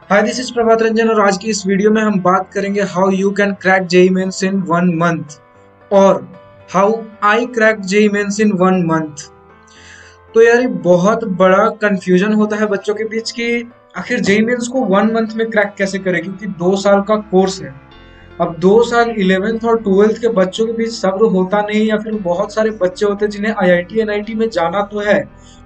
Hi this is Prabhat Ranjan और आज की इस वीडियो में हम बात करेंगे how you can crack JEE Mains in 1 month और how I crack JEE Mains in 1 month. तो यार ये बहुत बड़ा कंफ्यूजन होता है बच्चों के बीच कि आखिर जेई मेंस को 1 मंथ में क्रैक कैसे करें, क्योंकि 2 साल का कोर्स है। अब 2 साल 11th और 12th के बच्चों के बीच सब्र होता नहीं, या फिर बहुत सारे बच्चे होते हैं जिन्हें आईआईटी एनआईटी में जाना तो है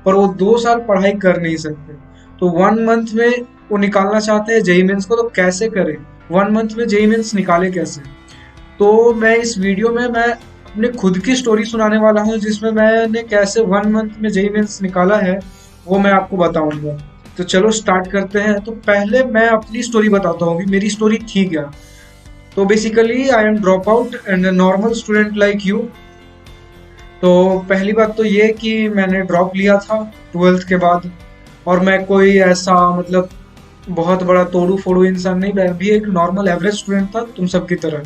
पर वो 2 साल पढ़ाई कर नहीं सकते। तो 1 मंथ में वो निकालना चाहते हैं जेई मेंस को, तो कैसे करें? 1 मंथ में जेई मेंस निकाले कैसे? तो मैं इस वीडियो में मैं अपने खुद की स्टोरी सुनाने वाला हूँ, जिसमें मैंने कैसे 1 मंथ में जेई मेंस निकाला है वो मैं आपको बताऊंगा। तो चलो स्टार्ट करते हैं। तो पहले मैं अपनी स्टोरी बताता हूँ कि मेरी स्टोरी थी क्या। तो basically I am drop out and normal student like you. तो पहली बात तो ये कि मैंने ड्रॉप लिया था 12th के बाद, और मैं कोई ऐसा मतलब बहुत बड़ा तोड़ू फोड़ू इंसान नहीं, मैं भी एक नॉर्मल एवरेज स्टूडेंट था तुम सबकी तरह।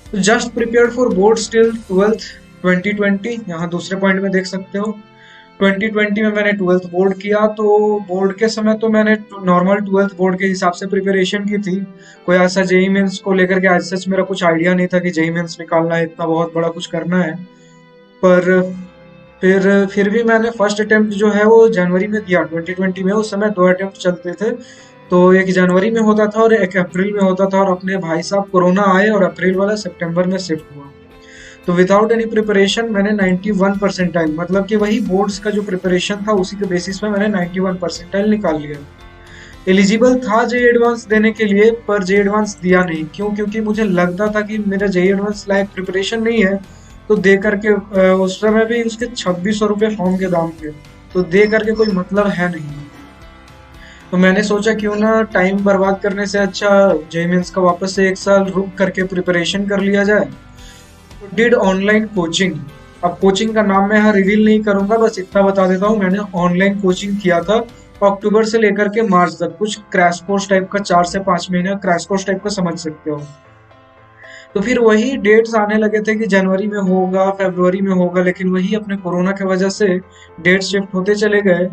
तो just prepared for board still 12th 2020, यहाँ दूसरे पॉइंट में देख सकते हो। 2020 में मैंने 12th बोर्ड किया, तो बोर्ड के समय तो मैंने नॉर्मल 12th बोर्ड के हिसाब से प्रिपरेशन की थी। कोई ऐसा जेई मेंस को लेकर के आज सच मेरा कुछ आइडिया नहीं था कि जेई मेंस निकालना है, इतना बहुत बड़ा कुछ करना है। पर फिर भी मैंने फर्स्ट अटेम्प्ट जो है वो जनवरी में दिया 2020 में। उस समय 2 अटेम्प्ट चलते थे, तो एक जनवरी में होता था और एक अप्रैल में होता था, और अपने भाई साहब कोरोना आए और अप्रैल वाला सितंबर में शिफ्ट हुआ। तो विदाउट एनी प्रिपरेशन मैंने 91 परसेंटाइल, मतलब कि वही बोर्ड्स का जो प्रिपरेशन था उसी के बेसिस पे मैंने 91 परसेंटाइल निकाल लिया। एलिजिबल था जे एडवांस देने के लिए, पर जे एडवांस दिया नहीं। क्यों? क्योंकि मुझे लगता था कि मेरा जे एडवांस लायक प्रिपरेशन नहीं है। तो दे करके उस समय भी उसके 2600 रुपये फॉर्म के दाम थे, तो दे करके कोई मतलब है नहीं। तो मैंने सोचा क्यों ना टाइम बर्बाद करने से अच्छा जे मेंस का वापस से 1 साल रुक करके प्रिपरेशन कर लिया जाए। तो डिड ऑनलाइन कोचिंग। अब कोचिंग का नाम मैं यहाँ रिवील नहीं करूंगा, बस इतना बता देता हूँ मैंने ऑनलाइन कोचिंग किया था। अक्टूबर से लेकर के मार्च तक कुछ क्रैश कोर्स टाइप का, 4 से 5 महीने क्रैश कोर्स टाइप का समझ सकते हो। तो फिर वही डेट्स आने लगे थे कि जनवरी में होगा, फरवरी में होगा, लेकिन वही अपने कोरोना की वजह से डेट शिफ्ट होते चले गए।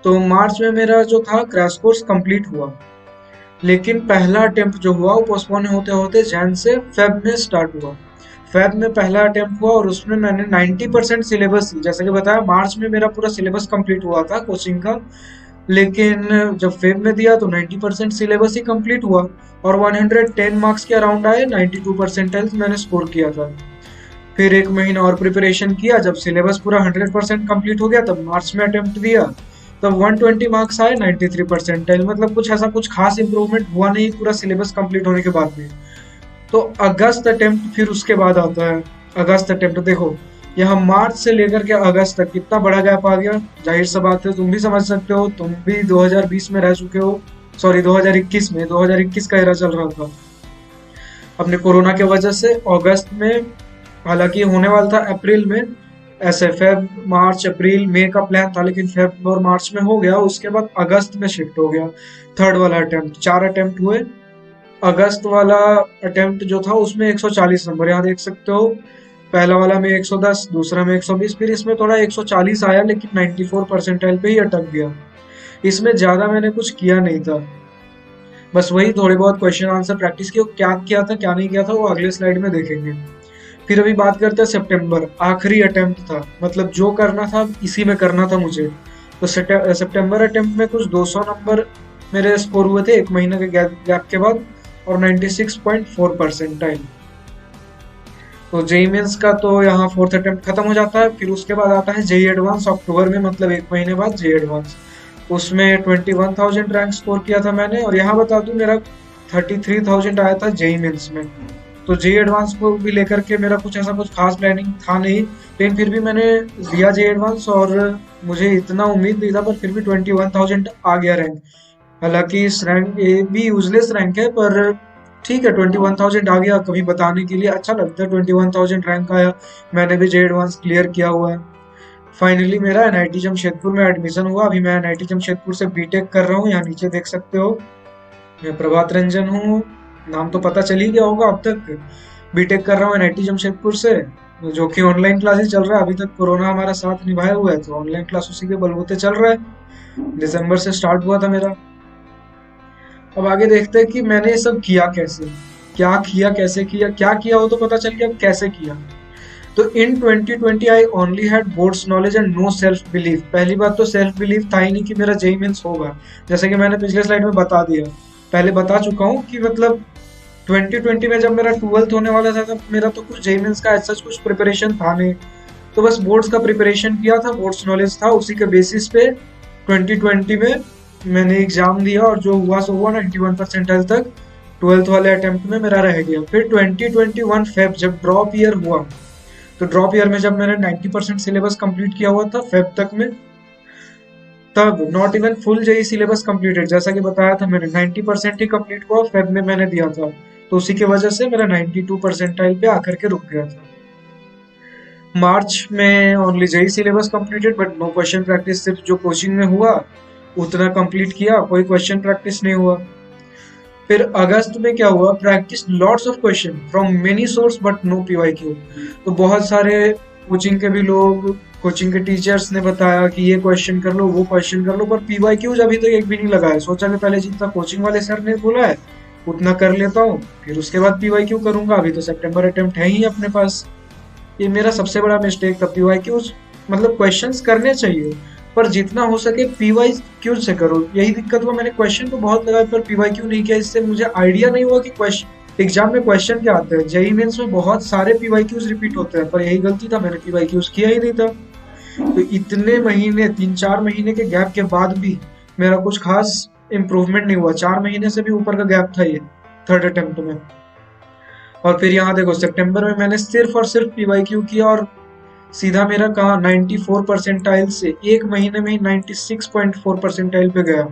तो मार्च में मेरा जो था क्रैश कोर्स कंप्लीट हुआ, लेकिन पहला अटेम्प्ट जो हुआ वो पोस्टपोन होते होते जैन से फेब में स्टार्ट हुआ। फेब में पहला अटेम्प्ट हुआ और उसमें मैंने 90% सिलेबस, जैसे कि बताया मार्च में मेरा पूरा सिलेबस कंप्लीट हुआ था कोचिंग का, लेकिन जब फेब में दिया तो 90% सिलेबस ही कंप्लीट हुआ और 110 मार्क्स के अराउंड आए। 92 परसेंटाइल मैंने स्कोर किया था। फिर एक महीना और प्रिपरेशन किया, जब सिलेबस पूरा 100% कंप्लीट हो गया तब मार्च में अटेम्प्ट दिया, तब 120 मार्क्स आए, 93 परसेंटाइल। मतलब कुछ ऐसा कुछ खास इंप्रूवमेंट हुआ नहीं पूरा सिलेबस कंप्लीट होने के बाद भी। तो अगस्त अटेम्प्ट फिर उसके बाद आता है। अगस्त अटेम्प्ट देखो, यहाँ मार्च से लेकर के अगस्त तक कितना बड़ा गैप आ गया। जाहिर सा बात है, तुम भी समझ सकते हो, तुम भी 2020 में रह चुके हो, सॉरी 2021 में, 2021 का एरा चल रहा था अपने कोरोना के वजह से। अगस्त में हालांकि होने वाला था अप्रैल में, ऐसे फेब मार्च अप्रैल मई का प्लान था, लेकिन फेब और मार्च में हो गया। उसके बाद अगस्त में शिफ्ट हो गया। थर्ड वाला अटेम्प्ट, 4 अटेम्प्ट हुए। अगस्त वाला अटेम्प्ट जो था उसमें 140 नंबर, यहाँ देख सकते हो। पहला वाला में 110, दूसरा में 120, फिर इसमें थोड़ा 140 आया, लेकिन 94 परसेंटाइल पे ही अटक गया। इसमें ज्यादा मैंने कुछ किया नहीं था, बस वही थोड़े बहुत क्वेश्चन आंसर प्रैक्टिस की। क्या किया था क्या नहीं किया था वो अगले स्लाइड में देखेंगे। फिर अभी बात करते हैं सितंबर, आखिरी अटेम्प्ट था, मतलब जो करना था इसी में करना था मुझे। तो सितंबर अटेम्प्ट में कुछ 200 नंबर मेरे स्कोर हुए थे एक महीने के गैप के बाद, और 96.4 परसेंटाइल। तो जेई मेंस का तो यहाँ फोर्थ अटेम्प्ट खत्म हो जाता है। फिर उसके बाद आता है जेई एडवांस अक्टूबर में, मतलब एक महीने बाद जेई एडवांस। उसमें 21,000 रैंक स्कोर किया था मैंने, और यहाँ बता दूं मेरा 33,000 आया था जेई मेंस में। तो जेई एडवांस को भी लेकर के मेरा कुछ ऐसा कुछ खास प्लानिंग था नहीं, लेकिन फिर भी मैंने दिया जेई एडवांस, और मुझे इतना उम्मीद नहीं था, पर फिर भी 21,000 आ गया रैंक। हालांकि इस रैंक ये भी यूजलेस रैंक है, पर ठीक है 21,000 आ गया, कभी बताने के लिए अच्छा लगता है। 21,000 रैंक आया, मैंने भी जे एडवांस क्लियर किया हुआ है। फाइनली मेरा एनआईटी जमशेदपुर में एडमिशन हुआ। अभी मैं एनआईटी जमशेदपुर से बीटेक कर रहा हूँ, यहाँ नीचे देख सकते हो। मैं प्रभात रंजन हूँ, नाम तो पता चल ही गया होगा अब तक। बीटेक कर रहा हूँ एनआईटी जमशेदपुर से, जो कि ऑनलाइन क्लासेस चल रहा है। अभी तक कोरोना हमारा साथ निभाया हुआ है, तो ऑनलाइन क्लास उसी के बलबूते चल रहा है। दिसंबर से स्टार्ट हुआ था मेरा। अब आगे देखते हैं कि मैंने ये सब किया कैसे, क्या किया, कैसे किया, क्या किया वो तो पता चल गया, अब कैसे किया। तो in 2020 I only had boards knowledge and no self believe. पहली बात तो सेल्फ बिलीव था ही नहीं कि मेरा जेई मेंस होगा, जैसे कि मैंने पिछले स्लाइड में बता दिया, पहले बता चुका हूँ कि मतलब 2020 में जब मेरा 12th होने वाला था तब मेरा तो कुछ जेई मेंस का ऐसा कुछ प्रिपरेशन था नहीं, तो बस बोर्ड्स का प्रिपरेशन किया था, बोर्ड्स नॉलेज था, उसी के बेसिस पे 2020 में मैंने एग्जाम दिया और जो हुआ सो हुआ, 91 परसेंटाइल तक 12th वाले अटेम्प्ट में मेरा रह गया। फिर 2021 फेब जब ड्रॉप ईयर हुआ, तो ड्रॉप ईयर में जब मैंने 90% सिलेबस कंप्लीट किया हुआ था फेब तक में, तब not even full JEE syllabus completed, जैसा कि बताया था मैंने 90% ही कंप्लीट हुआ फेब में मैंने दिया था, तो उसी की वजह से मेरा 92 परसेंटाइल पे आकर के रुक गया था। मार्च में only JEE syllabus completed but no question practice, सिर्फ जो कोचिंग में हुआ उतना कंप्लीट किया, कोई क्वेश्चन प्रैक्टिस नहीं हुआ। फिर अगस्त में क्या हुआ, practice lots of question from many source but no PYQ. तो बहुत सारे कोचिंग के भी लोग, कोचिंग के टीचर्स ने बताया कि ये क्वेश्चन कर लो, वो क्वेश्चन कर लो, पर पीवाईक्यूज अभी तक एक भी नहीं लगा है। सोचा कि पहले जितना कोचिंग वाले सर ने बोला है उतना कर लेता हूँ, फिर उसके बाद पीवाईक्यू करूंगा, अभी तो सितंबर अटेम्प्ट है ही अपने पास। ये मेरा सबसे बड़ा मिस्टेक था। पीवाईक्यूज मतलब क्वेश्चंस करने चाहिए, पर जितना हो सके पीवाईक्यू से करो, यही दिक्कत हुआ। मैंने क्वेश्चन तो बहुत लगाए पर पीवाईक्यू नहीं किया, इससे मुझे आइडिया नहीं हुआ कि क्वेश्चन एग्जाम में क्वेश्चन क्या आते हैं। जेईई मेंस में बहुत सारे पीवाईक्यूज रिपीट होते हैं, पर यही गलती था, मैंने पीवाईक्यूज किया ही नहीं था। तो इतने महीने, 3-4 महीने के गैप के बाद भी मेरा कुछ खास इम्प्रूवमेंट नहीं हुआ। 4 महीने से भी ऊपर का गैप था ये थर्ड अटेम्प्ट में। और फिर यहाँ देखो सितंबर में मैंने सिर्फ और सिर्फ पीवाईक्यू किया और सीधा मेरा कहा 94 परसेंटाइल से एक महीने में ही 96.4 परसेंटाइल पे गया।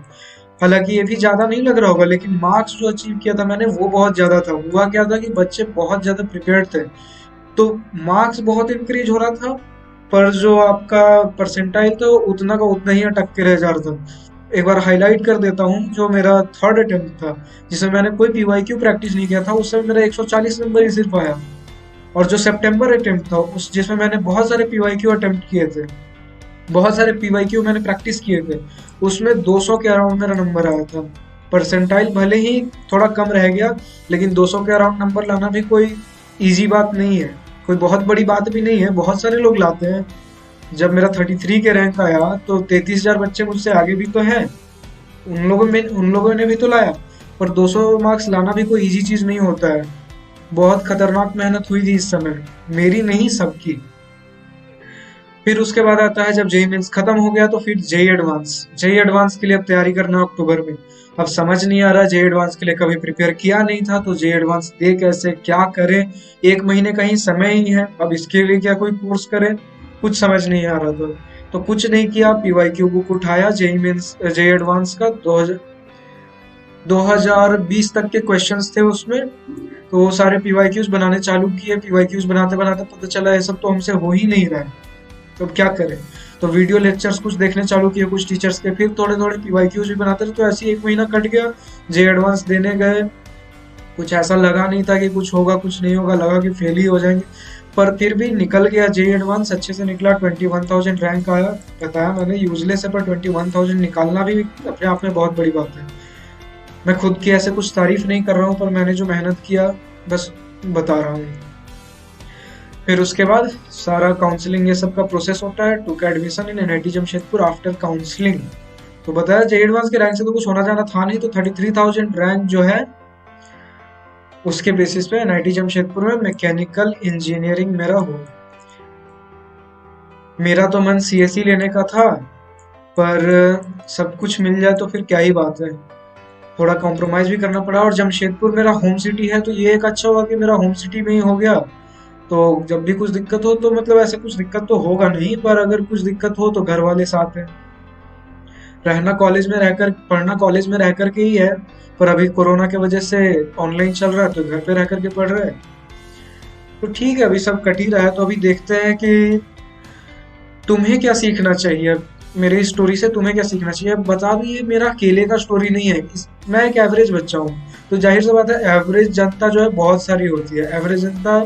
हालांकि ये भी ज्यादा नहीं लग रहा होगा, लेकिन मार्क्स जो अचीव किया था मैंने वो बहुत ज्यादा था। हुआ क्या था कि बच्चे बहुत ज्यादा प्रिपेयर्ड थे, तो मार्क्स बहुत इंक्रीज हो रहा था, पर जो आपका परसेंटाइल था उतना का उतना ही अटक के रह जा रहा था। एक बार हाईलाइट कर देता हूँ, जो मेरा थर्ड अटेम्प्ट था जिसमें मैंने कोई पीवाईक्यू प्रैक्टिस नहीं किया था, उस समय मेरा 140 नंबर ही सिर्फ आया। और जो सितंबर अटेम्प्ट था उस जिसमें मैंने बहुत सारे पीवाईक्यू अटेम्प्ट किए थे, बहुत सारे पीवाईक्यू मैंने प्रैक्टिस किए थे, उसमें 200 के अराउंड मेरा नंबर आया था। परसेंटाइल भले ही थोड़ा कम रह गया, लेकिन 200 के अराउंड नंबर लाना भी कोई इजी बात नहीं है, कोई बहुत बड़ी बात भी नहीं है। बहुत सारे लोग लाते हैं। जब मेरा 33 के रैंक आया तो 33,000 बच्चे मुझसे आगे भी तो हैं, उन लोगों ने भी तो लाया। पर 200 मार्क्स लाना भी कोई इजी चीज नहीं होता है। बहुत खतरनाक मेहनत हुई थी इस समय, मेरी नहीं सबकी। फिर उसके बाद आता है जब जेई मेंस खत्म हो गया तो फिर जेई एडवांस। जेई एडवांस के लिए अब तैयारी करना अक्टूबर में। अब समझ नहीं आ रहा, जेई एडवांस के लिए कभी प्रिपेयर किया नहीं था, तो जेई एडवांस दे कैसे, क्या करें। 1 महीने का ही समय ही है, अब इसके लिए क्या कोई कोर्स करें, कुछ समझ नहीं आ रहा था। तो कुछ नहीं किया, पीवाईक्यू बुक उठाया, जेई मेंस जेई एडवांस का 2020 तक के क्वेश्चंस थे उसमें, तो वो सारे पीवाईक्यूज बनाने चालू किए। पीवाईक्यूज बनाते बनाते पता चला ये सब तो हमसे हो ही नहीं रहा है, तो अब क्या करें। तो वीडियो लेक्चर्स कुछ देखने चालू किए कुछ टीचर्स के, फिर थोड़े थोड़े पीवाईक्यूज भी बनाते रहे। तो ऐसे ही 1 महीना कट गया। जे एडवांस देने गए, कुछ ऐसा लगा नहीं था कि कुछ होगा कुछ नहीं होगा, लगा कि फेल ही हो जाएंगे, पर फिर भी निकल गया। जे एडवांस अच्छे से निकला, 21,000 रैंक आया। बताया मैंने यूजलेस है, पर 21,000 निकालना भी अपने आप में बहुत बड़ी बात है। मैं खुद की ऐसे कुछ तारीफ नहीं कर रहा हूँ, पर मैंने जो मेहनत किया बस बता रहा हूँ। फिर उसके बाद सारा काउंसलिंग ये सब का प्रोसेस होता है। टू का admission in NIT Jamshedpur after counselling. तो बताया जे एडवांस के रैंक से तो कुछ होना जाना था नहीं, तो 33,000 रैंक जो है उसके बेसिस पे एनआईटी जमशेदपुर में मैकेनिकल इंजीनियरिंग मेरा हो। मेरा तो मन सीएसई लेने का था, पर सब कुछ मिल जाए तो फिर क्या ही बात है, थोड़ा कॉम्प्रोमाइज भी करना पड़ा। और जमशेदपुर मेरा होम सिटी है, तो ये एक अच्छा हुआ कि मेरा होम सिटी में ही हो गया। तो जब भी कुछ दिक्कत हो, तो मतलब ऐसे कुछ दिक्कत तो होगा नहीं, पर अगर कुछ दिक्कत हो तो घर वाले साथ हैं। रहना कॉलेज में रहकर, पढ़ना कॉलेज में रह करके ही है, पर अभी कोरोना की वजह से ऑनलाइन चल रहा है, तो घर पे रह करके पढ़ रहे हैं। तो ठीक है, अभी सब कट ही रहा है। तो अभी देखते हैं कि तुम्हें क्या सीखना चाहिए, मेरी स्टोरी से तुम्हें क्या सीखना चाहिए। बता दी, ये मेरा अकेले का स्टोरी नहीं है, मैं एक एवरेज बच्चा हूँ। तो जाहिर सी बात है, एवरेज जनता जो है बहुत सारी होती है, एवरेज जनता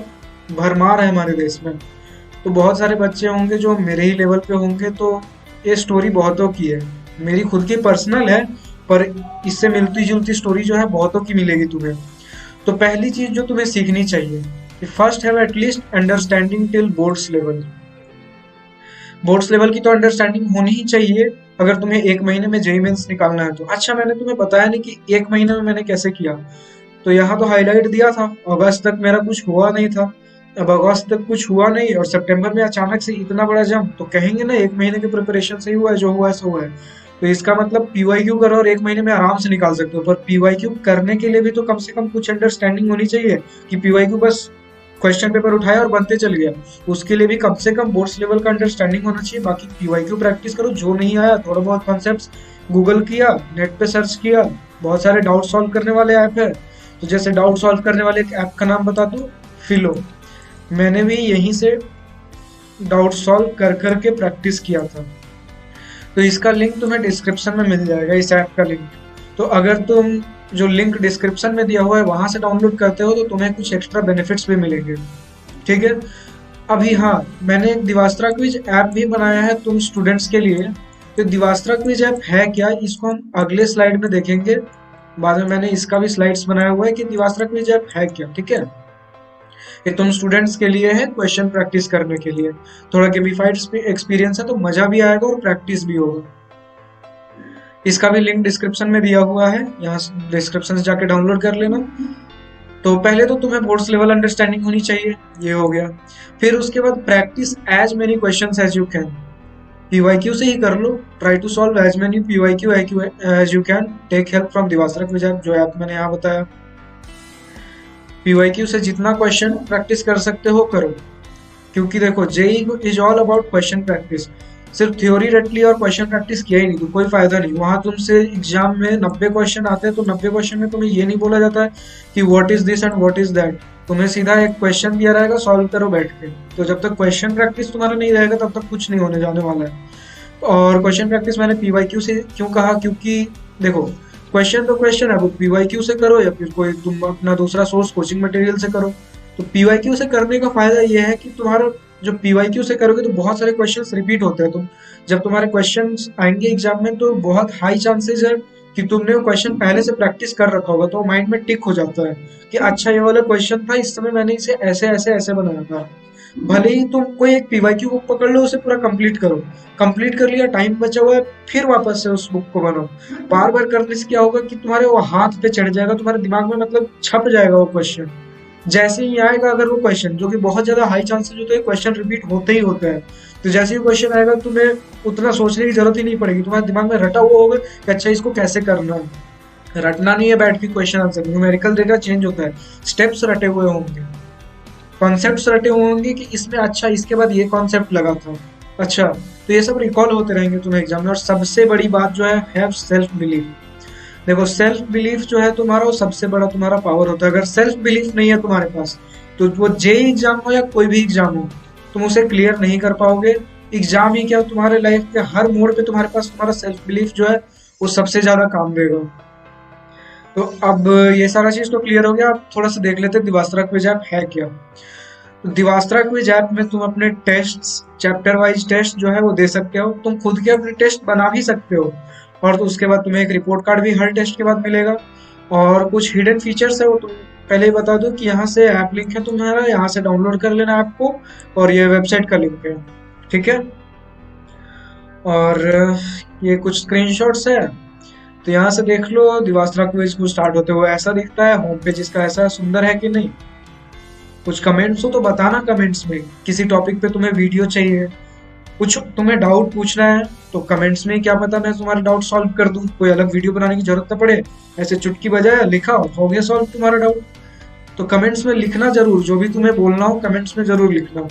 भरमार है हमारे देश में। तो बहुत सारे बच्चे होंगे जो मेरे ही लेवल पे होंगे, तो ये स्टोरी बहुतों की है, मेरी खुद की पर्सनल है, पर इससे मिलती जुलती स्टोरी जो है बहुतों की मिलेगी तुम्हें। तो पहली चीज जो तुम्हें सीखनी चाहिए, first have at least understanding till boards level. Boards level की तो अंडरस्टैंडिंग होनी ही चाहिए अगर तुम्हें एक महीने में जेईई मेंस निकालना है तो। अच्छा, मैंने तुम्हें बताया नहीं कि एक महीने में मैंने कैसे किया। तो यहाँ तो हाईलाइट दिया था, अगस्त तक मेरा कुछ हुआ नहीं था। अब अगस्त तक कुछ हुआ नहीं और सितंबर में अचानक से इतना बड़ा जंप, तो कहेंगे ना एक महीने के प्रिपरेशन से ही हुआ है, जो हुआ है सो हुआ है। तो इसका मतलब पीवाईक्यू करो और एक महीने में आराम से निकाल सकते हो, पर पीवाईक्यू करने के लिए भी तो कम से कम कुछ अंडरस्टैंडिंग होनी चाहिए कि पीवाईक्यू बस क्वेश्चन पेपर उठाया और बनते चल गया। उसके लिए भी कम से कम बोर्ड्स लेवल का अंडरस्टैंडिंग होना चाहिए। बाकी पीवाईक्यू प्रैक्टिस करो, जो नहीं आया थोड़ा बहुत कॉन्सेप्ट्स गूगल किया, नेट पे सर्च किया, बहुत सारे डाउट सॉल्व करने वाले ऐप है। तो जैसे डाउट सॉल्व करने वाले एक ऐप का नाम बता दूं, फिलो। मैंने भी यहीं से डाउट सॉल्व कर करके प्रैक्टिस किया था। तो इसका लिंक तुम्हें डिस्क्रिप्शन में मिल जाएगा, इस ऐप का लिंक। तो अगर तुम जो लिंक डिस्क्रिप्शन में दिया हुआ है वहां से डाउनलोड करते हो तो तुम्हें कुछ एक्स्ट्रा बेनिफिट्स भी मिलेंगे, ठीक है। अभी हाँ, मैंने एक दिवास्त्रा क्विज ऐप भी बनाया है तुम स्टूडेंट्स के लिए। तो दिवास्त्रा क्विज ऐप है क्या, इसको हम अगले स्लाइड में देखेंगे। बाद में मैंने इसका भी स्लाइड्स बनाया हुआ है कि दिवास्त्रा क्विज ऐप है क्या, ठीक है। ये तुम स्टूडेंट्स के लिए है, क्वेश्चन प्रैक्टिस करने के लिए। थोड़ा गेमिफाइड एक्सपीरियंस है तो मजा भी आएगा और प्रैक्टिस भी होगा। इसका भी लिंक डिस्क्रिप्शन में दिया हुआ है, यहाँ डिस्क्रिप्शन से जाके डाउनलोड कर लेना। तो पहले तो तुम्हें बोर्ड्स लेवल अंडरस्टैंडिंग होनी चाहिए, ये हो गया। फिर उसके बाद practice as many questions as you can. PYQ से ही कर लो, try to solve as many PYQ as you can, take help from Divastra quiz app, जो ऐप मैंने यहाँ बताया। पीवाईक्यू से जितना क्वेश्चन प्रैक्टिस कर सकते हो करो, क्योंकि देखो JEE is all about question practice. सिर्फ थ्योरी रट ली और क्वेश्चन प्रैक्टिस किया ही नहीं तो कोई फायदा नहीं। वहां तुमसे एग्जाम में 90 क्वेश्चन आते हैं तो 90 क्वेश्चन में तुम्हें ये नहीं बोला जाता है कि what is this and what is that. तुम्हें सीधा एक क्वेश्चन दिया रहेगा, सॉल्व करो बैठ के। तो जब तक क्वेश्चन प्रैक्टिस तुम्हारा नहीं रहेगा तब तक कुछ नहीं होने जाने वाला है। और क्वेश्चन प्रैक्टिस मैंने पीवाईक्यू से क्यों कहा, क्योंकि देखो क्वेश्चन तो क्वेश्चन है, वो पीवाईक्यू से करो या फिर कोई तुम अपना दूसरा सोर्स कोचिंग मटेरियल से करो। तो पीवाईक्यू से करने का फायदा ये है कि तुम्हारा जो पीवाईक्यू से करोगे तो बहुत सारे क्वेश्चंस रिपीट होते हैं। तो जब तुम्हारे क्वेश्चंस आएंगे एग्जाम में तो बहुत हाई चांसेस है कि तुमने वो क्वेश्चन पहले से प्रैक्टिस कर रखा होगा, तो माइंड में टिक हो जाता है कि अच्छा ये वाला क्वेश्चन था, इस समय मैंने इसे ऐसे ऐसे ऐसे बनाया था। भले ही तुम कोई एक पीवाईक्यू बुक पकड़ लो, उसे पूरा कंप्लीट करो, कंप्लीट कर लिया, टाइम बचा हुआ है, फिर वापस से उस बुक को बनाओ। बार बार करने से क्या होगा कि तुम्हारे वो हाथ पे चढ़ जाएगा, तुम्हारे दिमाग में मतलब छप जाएगा वो क्वेश्चन। जैसे ही आएगा अगर वो क्वेश्चन, जो कि बहुत ज्यादा हाई चांसेस होते हैं क्वेश्चन रिपीट होते ही होते हैं, तो जैसे ही क्वेश्चन आएगा तुम्हें उतना सोचने की जरूरत ही नहीं पड़ेगी, तुम्हारे दिमाग में रटा हुआ होगा कि अच्छा इसको कैसे करना है। रटना नहीं है बैठ के question answer, numerical data change होता है, स्टेप्स रटे हुए होंगे, कॉन्सेप्ट्स रटे हुए होंगे कि इसमें अच्छा इसके बाद ये कॉन्सेप्ट लगा था। अच्छा, तो ये सब रिकॉल होते रहेंगे तुम्हें एग्जाम में। और सबसे बड़ी बात जो है हैव सेल्फ बिलीफ। देखो सेल्फ बिलीफ जो है तुम्हारा, वो सबसे बड़ा तुम्हारा पावर होता है। अगर सेल्फ बिलीफ नहीं है तुम्हारे पास तो वो जेईई एग्जाम हो या कोई भी एग्जाम हो, तुम उसे क्लियर नहीं कर पाओगे। एग्जाम ही क्या, तुम्हारे लाइफ के हर मोड़ पे तुम्हारे पास तुम्हारा सेल्फ बिलीफ जो है वो सबसे ज्यादा काम देगा। तो अब ये सारा चीज तो क्लियर हो गया, अब थोड़ा सा देख लेते हैं दिवास्त्रा क्विज ऐप है क्या। तो दिवास्त्रा क्विज ऐप में तुम अपने टेस्ट, चैप्टर वाइज टेस्ट जो है वो दे सकते हो, तुम खुद के अपने टेस्ट बना भी सकते हो। और तो उसके बाद तुम्हें एक रिपोर्ट कार्ड भी हर टेस्ट के बाद मिलेगा। और कुछ हिडन फीचर्स है वो तुम पहले ही बता दो कि यहाँ से ऐप लिंक है तुम्हारा, यहाँ से डाउनलोड कर लेना ऐप को, और ये वेबसाइट का लिंक है, ठीक है। और ये कुछ स्क्रीनशॉट्स है, तो यहाँ से देख लो दिवास्त्रा क्विज को स्टार्ट होते हुए ऐसा दिखता है। होम पेज इसका ऐसा सुंदर है कि नहीं। कुछ कमेंट्स हो तो बताना कमेंट्स में, किसी टॉपिक पे तुम्हें वीडियो चाहिए, कुछ तुम्हें डाउट पूछना है तो कमेंट्स में, क्या पता मैं तुम्हारा डाउट सॉल्व कर दूं, कोई अलग वीडियो बनाने की जरूरत ना पड़े, ऐसे चुटकी बजाया लिखा हो गया सॉल्व तुम्हारा डाउट। तो कमेंट्स में लिखना जरूर, जो भी तुम्हें बोलना हो कमेंट्स में जरूर लिखना।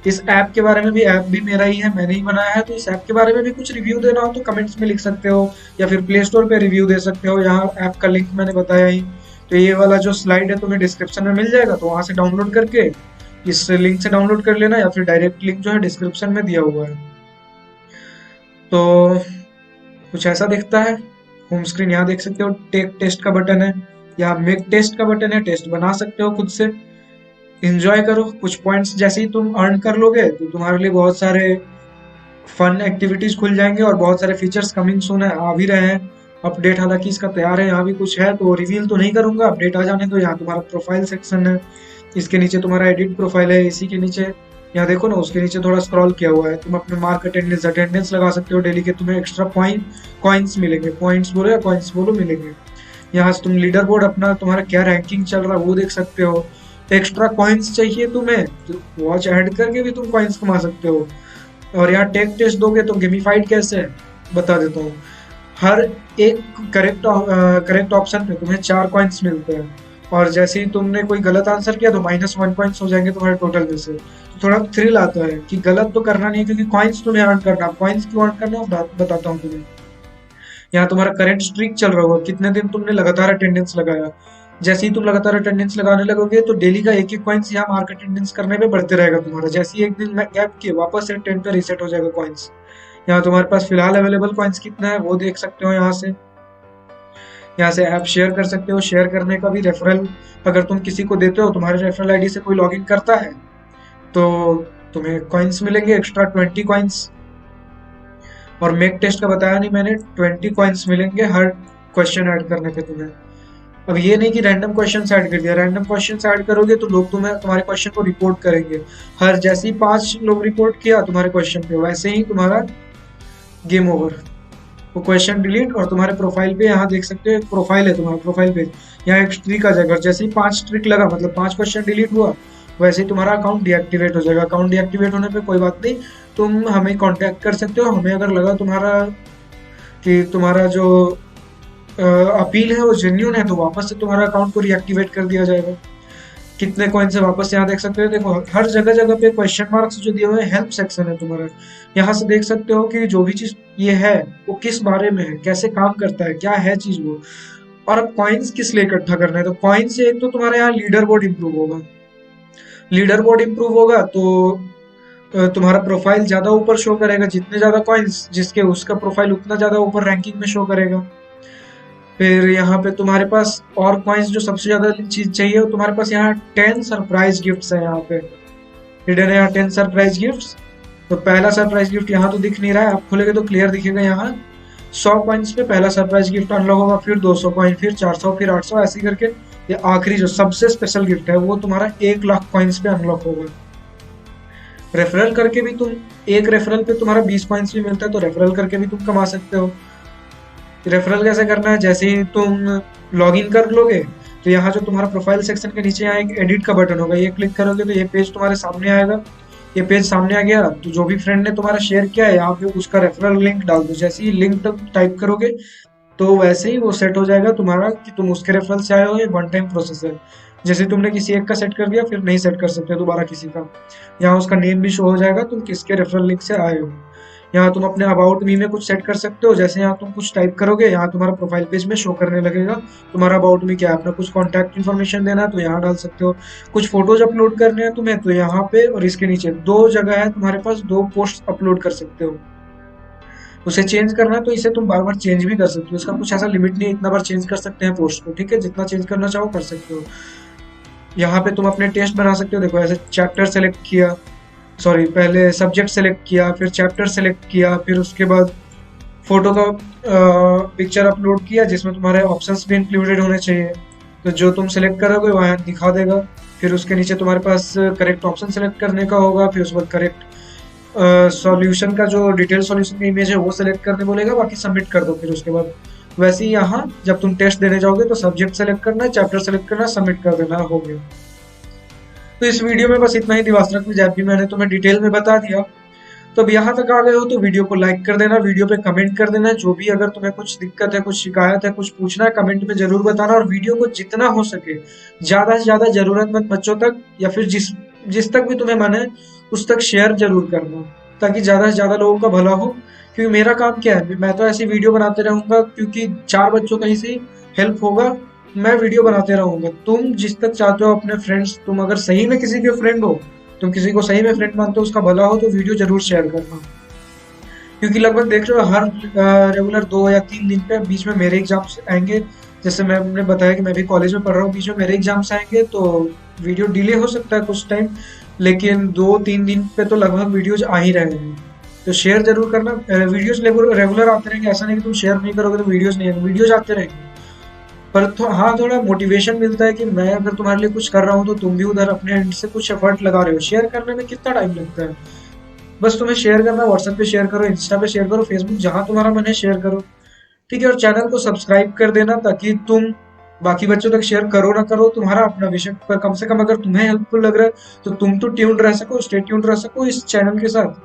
इस ऐप के बारे में भी, ऐप भी मेरा ही है, मैंने ही बनाया है, तो इस ऐप के बारे में भी कुछ रिव्यू देना हो तो कमेंट्स में लिख सकते हो, या फिर प्ले स्टोर पे रिव्यू दे सकते हो, यहाँ ऐप का लिंक मैंने बताया ही। तो ये वाला जो स्लाइड है तुम्हें डिस्क्रिप्शन में मिल जाएगा, तो वहां से डाउनलोड करके इस लिंक से डाउनलोड कर लेना, या फिर डायरेक्ट लिंक जो है डिस्क्रिप्शन में दिया हुआ है। तो कुछ ऐसा दिखता है होम स्क्रीन, यहाँ देख सकते हो टेक टेस्ट का बटन है, यहाँ मेक टेस्ट का बटन है, टेस्ट बना सकते हो खुद से। एंजॉय करो, कुछ पॉइंट्स जैसे ही तुम अर्न कर लोगे तो तुम्हारे लिए बहुत सारे फन एक्टिविटीज खुल जाएंगे और बहुत सारे फीचर्स कमिंग सून है, आ भी रहे हैं। अपडेट हालांकि इसका तैयार है, यहाँ भी कुछ है तो रिवील तो नहीं करूंगा, अपडेट आ जाने दो। यहाँ तुम्हारा प्रोफाइल सेक्शन है, इसके नीचे तुम्हारा एडिट प्रोफाइल है, इसी के नीचे यहाँ देखो ना, उसके नीचे थोड़ा स्क्रॉल किया हुआ है, तुम अपने मार्क अटेंडेंस लगा सकते हो डेली के, तुम्हें एक्स्ट्रा कॉइन्स मिलेंगे, पॉइंट्स बोलो या कॉइन्स बोलो, मिलेंगे। यहाँ से तुम लीडर बोर्ड अपना तुम्हारा क्या रैंकिंग चल रहा है वो देख सकते हो। एक्स्ट्रा कॉइन्स चाहिए तुम्हें तो वॉच ऐड करके भी तुम कॉइन्स कमा सकते हो। और यहाँ टेक टेस्ट दोगे तो गेमिफाइड कैसे है बता देता हूँ। हर एक करेक्ट ऑप्शन पे तुम्हें 4 कॉइन्स मिलते हैं, और जैसे ही तुमने कोई गलत आंसर किया तो -1 पॉइंट्स हो जाएंगे तुम्हारे टोटल में से। तो थोड़ा थ्रिल आता है कि गलत तो करना नहीं, क्योंकि कॉइन्स तुम्हें अर्न करना। कॉइन्स क्यों अर्न करना बताता हूँ तुम्हें। यहाँ तुम्हारा करंट स्ट्रीक चल रहा होगा, कितने दिन तुमने लगातार अटेंडेंस लगाया। जैसे ही तुम लगातार अटेंडेंस लगाने लगोगे तो डेली का एक कॉइन्स यहाँ मार्क अटेंडेंस करने पे बढ़ते रहेगा तुम्हारा। जैसे ही एक दिन गैप किए वापस से 10 पे रीसेट हो जाएगा कॉइन्स। यहाँ तुम्हारे पास फिलहाल अवेलेबल कॉइन्स कितना है वो देख सकते हो। यहाँ से ऐप शेयर कर सकते हो। शेयर करने का भी रेफरल अगर तुम किसी को देते हो, तुम्हारे रेफरल आईडी से कोई लॉगिन करता है तो तुम्हें कॉइन्स मिलेंगे एक्स्ट्रा 20 कॉइन्स। और मेक टेस्ट का बताया नहीं मैंने, 20 कॉइन्स मिलेंगे हर क्वेश्चन ऐड करने पे तुम्हें। अब ये नहीं कि रैंडम क्वेश्चन ऐड कर दिया, रैंडम क्वेश्चन ऐड करोगे तो लोग तुम्हारे क्वेश्चन को रिपोर्ट करेंगे। हर जैसे ही 5 लोग रिपोर्ट किया तुम्हारे क्वेश्चन पे, वैसे ही तुम्हारा गेम ओवर, वो क्वेश्चन डिलीट। और तुम्हारे प्रोफाइल पे यहाँ देख सकते हो, एक प्रोफाइल है तुम्हारा, प्रोफाइल पे यहाँ एक स्ट्रिक आ जाएगा। जैसे ही 5 स्ट्रिक लगा, मतलब 5 क्वेश्चन डिलीट हुआ, वैसे ही तुम्हारा अकाउंट डीएक्टिवेट हो जाएगा। अकाउंट डीएक्टिवेट होने पे कोई बात नहीं, तुम हमें कांटेक्ट कर सकते हो। हमें अगर लगा कि तुम्हारा जो अपील है वो जेन्यून है तो वापस से तुम्हारा अकाउंट को रिएक्टिवेट कर दिया जाएगा। कितने कॉइन से वापस यहाँ देख सकते हो। देखो हर जगह जगह पे क्वेश्चन मार्क्स जो दिए हुए हैं, हेल्प सेक्शन है तुम्हारा। यहाँ से देख सकते हो कि जो भी चीज ये है वो किस बारे में है, कैसे काम करता है, क्या है चीज वो। और अब कॉइन्स किस लिए इकट्ठा करना है, तो कॉइन्स से एक तो तुम्हारा यहाँ लीडर बोर्ड इंप्रूव होगा। लीडर बोर्ड इंप्रूव होगा तो तुम्हारा प्रोफाइल ज्यादा ऊपर शो करेगा। जितने ज्यादा कॉइन्स जिसके, उसका प्रोफाइल उतना ज्यादा ऊपर रैंकिंग में शो करेगा। फिर यहाँ पे तुम्हारे पास और कॉइन्स जो सबसे ज्यादा चीज चाहिए वो तुम्हारे पास यहाँ 10 सरप्राइज गिफ्ट्स है। यहाँ पे हिडन है यहाँ 10 सरप्राइज गिफ्ट्स। तो पहला सरप्राइज गिफ्ट यहाँ तो दिख नहीं रहा है, आप खोलेंगे तो क्लियर दिखेगा। यहाँ 100 कॉइन्स पे पहला सरप्राइज गिफ्ट अनलॉक होगा, फिर 200 कॉइन, फिर 400, फिर 800, ऐसे करके ये आखिरी जो सबसे स्पेशल गिफ्ट है वो तुम्हारा 1 लाख कॉइन्स पे अनलॉक होगा। रेफरल करके भी तुम, एक रेफरल पे तुम्हारा 20 कॉइन्स भी मिलता है, तो रेफरल करके भी तुम कमा सकते हो। रेफरल कैसे करना है, जैसे ही तुम लॉगिन कर लोगे तो यहाँ जो तुम्हारा प्रोफाइल सेक्शन के नीचे यहाँ एक एडिट का बटन होगा, ये क्लिक करोगे तो ये पेज तुम्हारे सामने आएगा। ये पेज सामने आ गया तो जो भी फ्रेंड ने तुम्हारा शेयर किया है यहाँ पे उसका रेफरल लिंक डाल दो। जैसे ही लिंक टाइप करोगे तो वैसे ही वो सेट हो जाएगा तुम्हारा कि तुम उसके रेफरल से आए हो। ये वन टाइम प्रोसेस है। जैसे तुमने किसी एक का सेट कर दिया, फिर नहीं सेट कर सकते दोबारा किसी का। यहाँ उसका नेम भी शो हो जाएगा तुम किसके रेफरल लिंक से आए हो। यहाँ तुम अपने अबाउट मी में कुछ सेट कर सकते हो। जैसे यहाँ तुम कुछ टाइप करोगे, यहाँ तुम्हारा प्रोफाइल पेज में शो करने लगेगा तुम्हारा अबाउट मी क्या है। अपना कुछ कॉन्टैक्ट इन्फॉर्मेशन देना है तो यहाँ डाल सकते हो। कुछ फोटोज अपलोड करने हैं तुम्हें तो यहाँ पे, और इसके नीचे 2 जगह है तुम्हारे पास, 2 पोस्ट अपलोड कर सकते हो। उसे चेंज करना है तो इसे तुम बार बार चेंज भी कर सकते हो। इसका कुछ ऐसा लिमिट नहीं है, इतना बार चेंज कर सकते हैं पोस्ट को, ठीक है। जितना चेंज करना चाहो कर सकते हो। यहाँ पे तुम अपने टेस्ट बना सकते हो। देखो ऐसे चैप्टर सेलेक्ट किया, सॉरी पहले सब्जेक्ट सेलेक्ट किया, फिर चैप्टर सेलेक्ट किया, फिर उसके बाद फोटो का पिक्चर अपलोड किया जिसमें तुम्हारे ऑप्शंस भी इंक्लूडेड होने चाहिए। तो जो तुम सेलेक्ट करोगे वहाँ दिखा देगा। फिर उसके नीचे तुम्हारे पास करेक्ट ऑप्शन सेलेक्ट करने का होगा। फिर उसके बाद करेक्ट सॉल्यूशन का जो डिटेल सॉल्यूशन का इमेज है वो सेलेक्ट करने बोलेगा, बाकी सबमिट कर दो। फिर उसके बाद वैसे ही यहाँ जब तुम टेस्ट देने जाओगे तो सब्जेक्ट सेलेक्ट करना है, चैप्टर सेलेक्ट करना है, सबमिट कर देना, हो गया। तो इस वीडियो में बस इतना ही। दिवास्त्रक विद्यार्थी मैंने तुम्हें डिटेल में बता दिया। तो अब यहाँ तक आ गए हो तो वीडियो को लाइक कर देना, वीडियो पे कमेंट कर देना। जो भी अगर तुम्हें कुछ दिक्कत है, कुछ शिकायत है, कुछ पूछना है, कमेंट में जरूर बताना। और वीडियो को जितना हो सके ज्यादा से ज्यादा जरूरतमंद बच्चों तक या फिर जिस तक भी तुम्हें मन है उस तक शेयर जरूर करना, ताकि ज्यादा से ज्यादा लोगों का भला हो। क्योंकि मेरा काम क्या है, मैं तो ऐसी वीडियो बनाते रहूंगा क्योंकि 4 बच्चों का ही से हेल्प होगा। मैं वीडियो बनाते रहूंगा। तुम जिस तक चाहते हो अपने फ्रेंड्स, तुम अगर सही में किसी के फ्रेंड हो, तुम किसी को सही में फ्रेंड मानते हो, उसका भला हो, तो वीडियो जरूर शेयर करना। क्योंकि लगभग देख रहे हो हर रेगुलर 2 या 3 दिन पे बीच में मेरे एग्जाम्स आएंगे। जैसे मैंने बताया कि मैं भी कॉलेज में पढ़ रहा हूँ, बीच में मेरे एग्जाम्स आएंगे तो वीडियो डिले हो सकता है कुछ टाइम, लेकिन 2-3 दिन पे तो लगभग वीडियोज आ ही रहे हैं। तो शेयर जरूर करना। वीडियोस रेगुलर आते रहेंगे, ऐसा नहीं कि तुम शेयर नहीं करोगे तो वीडियोस नहीं आएंगे, वीडियोस आते रहेंगे। पर तो हाँ, थोड़ा मोटिवेशन मिलता है कि मैं अगर तुम्हारे लिए कुछ कर रहा हूँ तो तुम भी उधर अपने एंड से कुछ एफर्ट लगा रहे हो। शेयर करने में कितना टाइम लगता है, बस तुम्हें शेयर करना, व्हाट्सएप पे शेयर करो, इंस्टा पे शेयर करो, फेसबुक, जहां तुम्हारा मन है शेयर करो। ठीक है, और चैनल को सब्सक्राइब कर देना ताकि तुम बाकी बच्चों तक शेयर करो ना करो, तुम्हारा अपना विषय, पर कम से कम अगर तुम्हें हेल्पफुल लग रहा है तो तुम तो ट्यून्ड रह सको, स्टे ट्यून्ड रह सको इस चैनल के साथ।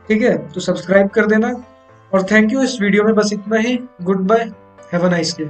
ठीक है, तो सब्सक्राइब कर देना। और थैंक यू, इस वीडियो में बस इतना ही। Goodbye, have a nice day.